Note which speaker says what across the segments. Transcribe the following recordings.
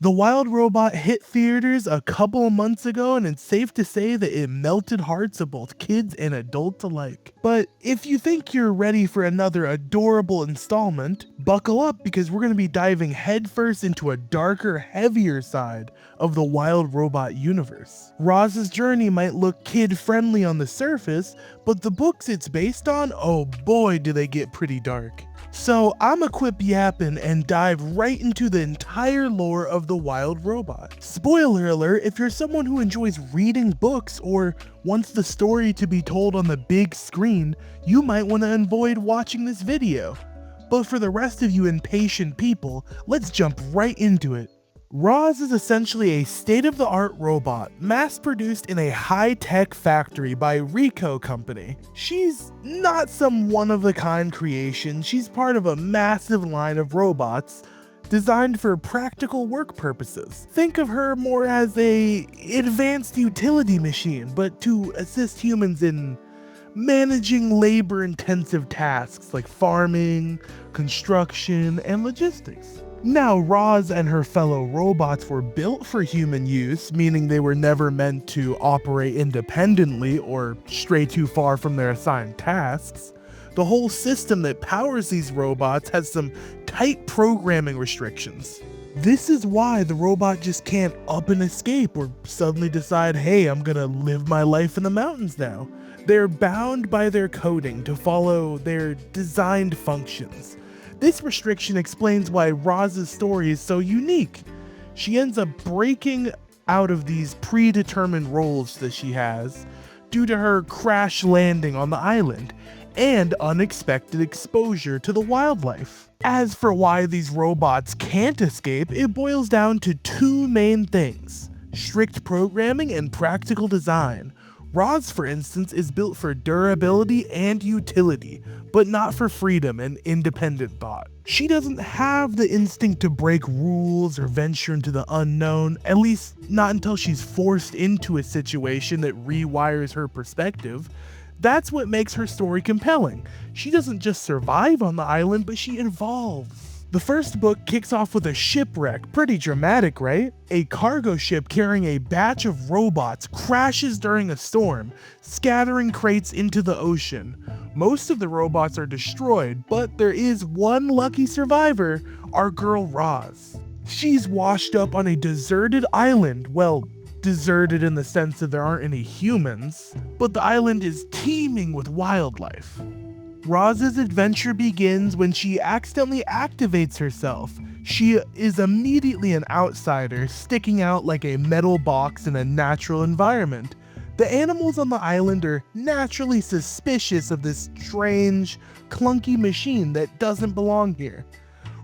Speaker 1: The Wild Robot hit theaters a couple of months ago, and it's safe to say that it melted hearts of both kids and adults alike. But if you think you're ready for another adorable installment, buckle up because we're going to be diving headfirst into a darker, heavier side of the Wild Robot universe. Roz's journey might look kid-friendly on the surface, but the books it's based on, oh boy do they get pretty dark. So I'ma quit yapping and dive right into the entire lore of the Wild Robot. Spoiler alert, if you're someone who enjoys reading books or wants the story to be told on the big screen, you might want to avoid watching this video. But for the rest of you impatient people, let's jump right into it. Roz is essentially a state-of-the-art robot, mass-produced in a high-tech factory by Rico Company. She's not some one-of-a-kind creation, she's part of a massive line of robots designed for practical work purposes. Think of her more as a advanced utility machine, but to assist humans in managing labor-intensive tasks like farming, construction, and logistics. Now, Roz and her fellow robots were built for human use, meaning they were never meant to operate independently or stray too far from their assigned tasks. The whole system that powers these robots has some tight programming restrictions. This is why the robot just can't up and escape or suddenly decide, hey, I'm gonna live my life in the mountains now. They're bound by their coding to follow their designed functions. This restriction explains why Roz's story is so unique. She ends up breaking out of these predetermined roles that she has due to her crash landing on the island and unexpected exposure to the wildlife. As for why these robots can't escape, it boils down to two main things: strict programming and practical design. Roz, for instance, is built for durability and utility, but not for freedom and independent thought. She doesn't have the instinct to break rules or venture into the unknown, at least not until she's forced into a situation that rewires her perspective. That's what makes her story compelling. She doesn't just survive on the island, but she evolves. The first book kicks off with a shipwreck, pretty dramatic, right? A cargo ship carrying a batch of robots crashes during a storm, scattering crates into the ocean. Most of the robots are destroyed, but there is one lucky survivor, our girl Roz. She's washed up on a deserted island, well, deserted in the sense that there aren't any humans, but the island is teeming with wildlife. Roz's adventure begins when she accidentally activates herself. She is immediately an outsider, sticking out like a metal box in a natural environment. The animals on the island are naturally suspicious of this strange, clunky machine that doesn't belong here.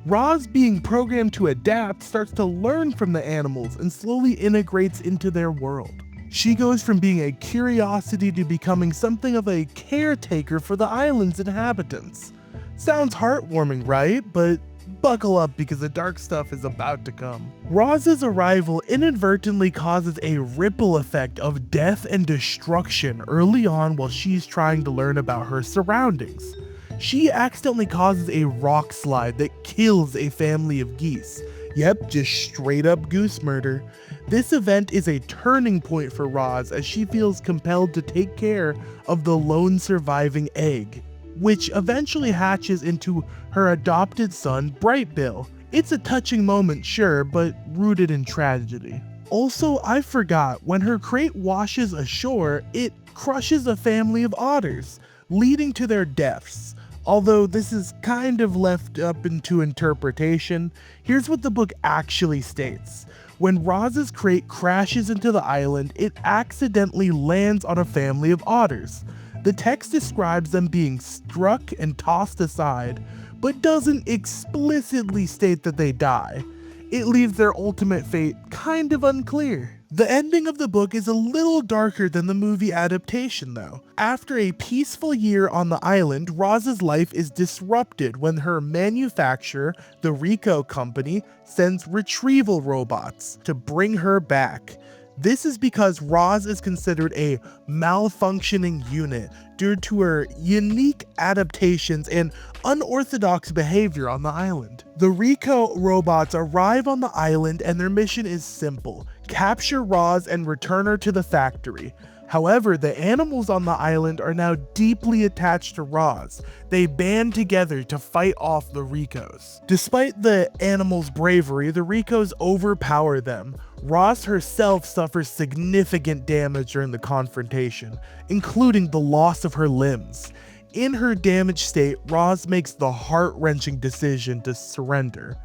Speaker 1: Roz, being programmed to adapt, starts to learn from the animals and slowly integrates into their world. She goes from being a curiosity to becoming something of a caretaker for the island's inhabitants. Sounds heartwarming, right? But buckle up because the dark stuff is about to come. Roz's arrival inadvertently causes a ripple effect of death and destruction early on while she's trying to learn about her surroundings. She accidentally causes a rock slide that kills a family of geese. Yep, just straight up goose murder. This event is a turning point for Roz as she feels compelled to take care of the lone surviving egg, which eventually hatches into her adopted son, Brightbill. It's a touching moment, sure, but rooted in tragedy. Also, I forgot, when her crate washes ashore, it crushes a family of otters, leading to their deaths. Although this is kind of left up into interpretation, here's what the book actually states. When Roz's crate crashes into the island, it accidentally lands on a family of otters. The text describes them being struck and tossed aside, but doesn't explicitly state that they die. It leaves their ultimate fate kind of unclear. The ending of the book is a little darker than the movie adaptation though. After a peaceful year on the island, Roz's life is disrupted when her manufacturer, the Rico Company, sends retrieval robots to bring her back. This is because Roz is considered a malfunctioning unit due to her unique adaptations and unorthodox behavior on the island. The Rico robots arrive on the island and their mission is simple: capture Roz and return her to the factory. However, the animals on the island are now deeply attached to Roz. They band together to fight off the Ricos. Despite the animals' bravery, the Ricos overpower them. Roz herself suffers significant damage during the confrontation, including the loss of her limbs. In her damaged state, Roz makes the heart-wrenching decision to surrender.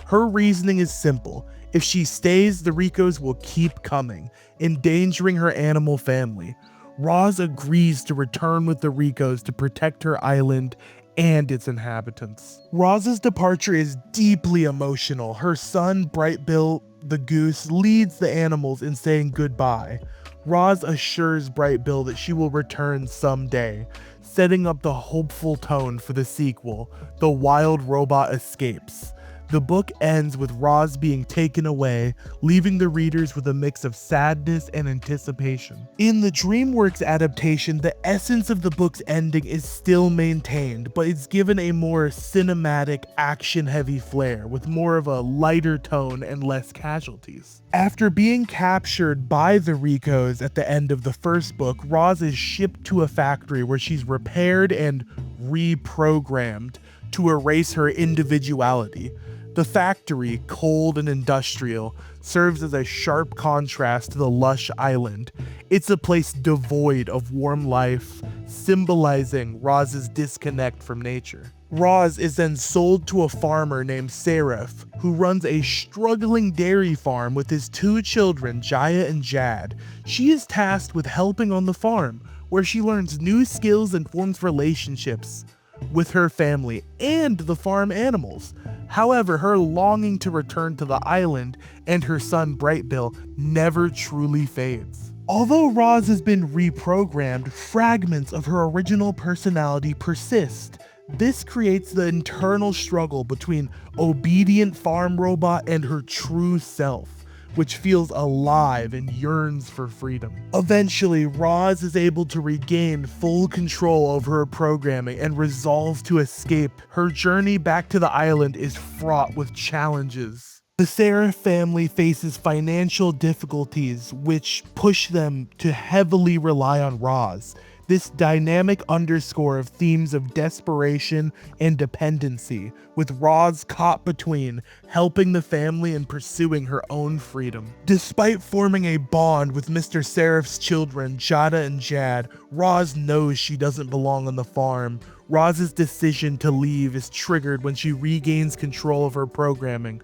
Speaker 1: Her reasoning is simple: if she stays, the Ricos will keep coming, endangering her animal family. Roz agrees to return with the Ricos to protect her island and its inhabitants. Roz's departure is deeply emotional. Her son, Brightbill the goose, leads the animals in saying goodbye. Roz assures Brightbill that she will return someday, setting up the hopeful tone for the sequel, The Wildrobot Escapes. The book ends with Roz being taken away, leaving the readers with a mix of sadness and anticipation. In the DreamWorks adaptation, the essence of the book's ending is still maintained, but it's given a more cinematic, action-heavy flair, with more of a lighter tone and less casualties. After being captured by the Ricos at the end of the first book, Roz is shipped to a factory where she's repaired and reprogrammed to erase her individuality. The factory, cold and industrial, serves as a sharp contrast to the lush island. It's a place devoid of warm life, symbolizing Roz's disconnect from nature. Roz is then sold to a farmer named Seraph, who runs a struggling dairy farm with his 2 children, Jaya and Jad. She is tasked with helping on the farm, where she learns new skills and forms relationships with her family and the farm animals. However, her longing to return to the island and her son Brightbill never truly fades. Although Roz has been reprogrammed, fragments of her original personality persist. This creates the internal struggle between obedient farm robot and her true self, which feels alive and yearns for freedom. Eventually, Roz is able to regain full control over her programming and resolves to escape. Her journey back to the island is fraught with challenges. The Seraph family faces financial difficulties, which push them to heavily rely on Roz. This dynamic underscore of themes of desperation and dependency, with Roz caught between helping the family and pursuing her own freedom. Despite forming a bond with Mr. Seraph's children, Jada and Jad, Roz knows she doesn't belong on the farm. Roz's decision to leave is triggered when she regains control of her programming,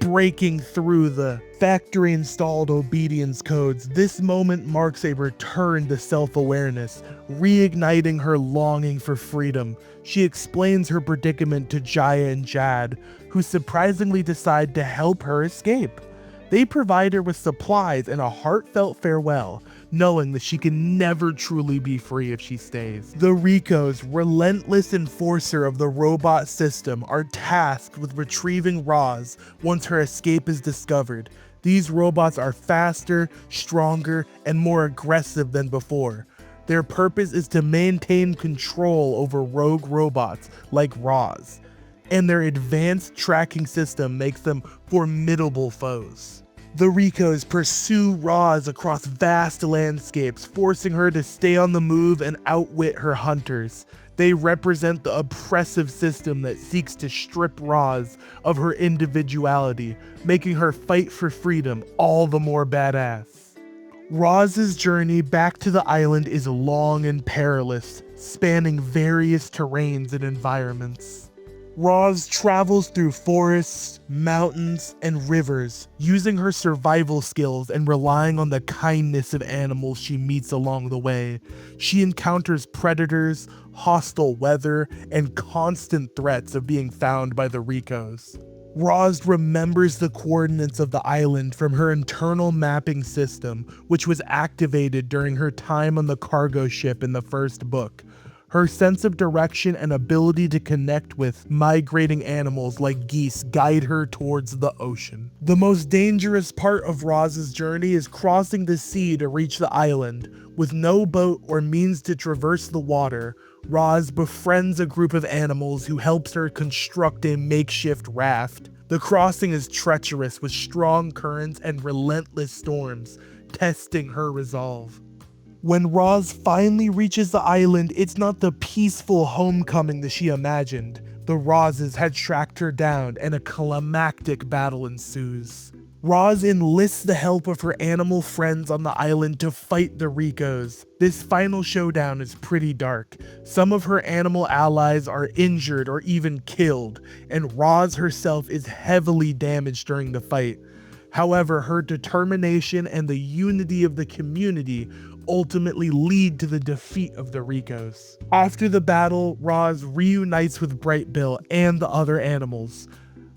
Speaker 1: breaking through the factory-installed obedience codes. This moment marks a return to self-awareness, reigniting her longing for freedom. She explains her predicament to Jaya and Jad, who surprisingly decide to help her escape. They provide her with supplies and a heartfelt farewell, knowing that she can never truly be free if she stays. The Ricos, relentless enforcer of the robot system, are tasked with retrieving Roz once her escape is discovered. These robots are faster, stronger, and more aggressive than before. Their purpose is to maintain control over rogue robots like Roz, and their advanced tracking system makes them formidable foes. The Ricos pursue Roz across vast landscapes, forcing her to stay on the move and outwit her hunters. They represent the oppressive system that seeks to strip Roz of her individuality, making her fight for freedom all the more badass. Roz's journey back to the island is long and perilous, spanning various terrains and environments. Roz travels through forests, mountains, and rivers, using her survival skills and relying on the kindness of animals she meets along the way. She encounters predators, hostile weather, and constant threats of being found by the Ricos. Roz remembers the coordinates of the island from her internal mapping system, which was activated during her time on the cargo ship in the first book. Her sense of direction and ability to connect with migrating animals like geese guide her towards the ocean. The most dangerous part of Roz's journey is crossing the sea to reach the island. With no boat or means to traverse the water, Roz befriends a group of animals who helps her construct a makeshift raft. The crossing is treacherous with strong currents and relentless storms, testing her resolve. When Roz finally reaches the island, it's not the peaceful homecoming that she imagined. The Rozes had tracked her down, and a climactic battle ensues. Roz enlists the help of her animal friends on the island to fight the Ricos. This final showdown is pretty dark. Some of her animal allies are injured or even killed, and Roz herself is heavily damaged during the fight. However, her determination and the unity of the community ultimately lead to the defeat of the Ricos. After the battle, Roz reunites with Brightbill and the other animals.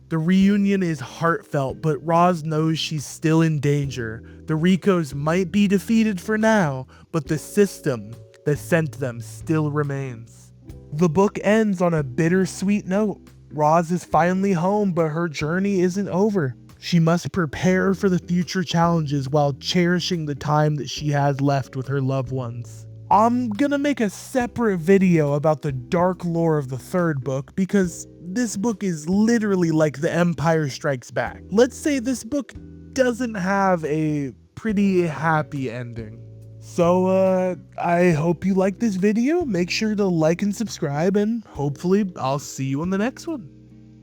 Speaker 1: The reunion is heartfelt, but Roz knows she's still in danger. The Ricos might be defeated for now, but the system that sent them still remains. The book ends on a bittersweet note. Roz is finally home, but her journey isn't over. She must prepare for the future challenges while cherishing the time that she has left with her loved ones. I'm gonna make a separate video about the dark lore of the third book because this book is literally like The Empire Strikes Back. Let's say this book doesn't have a pretty happy ending. So I hope you liked this video. Make sure to like and subscribe, and hopefully I'll see you in the next one.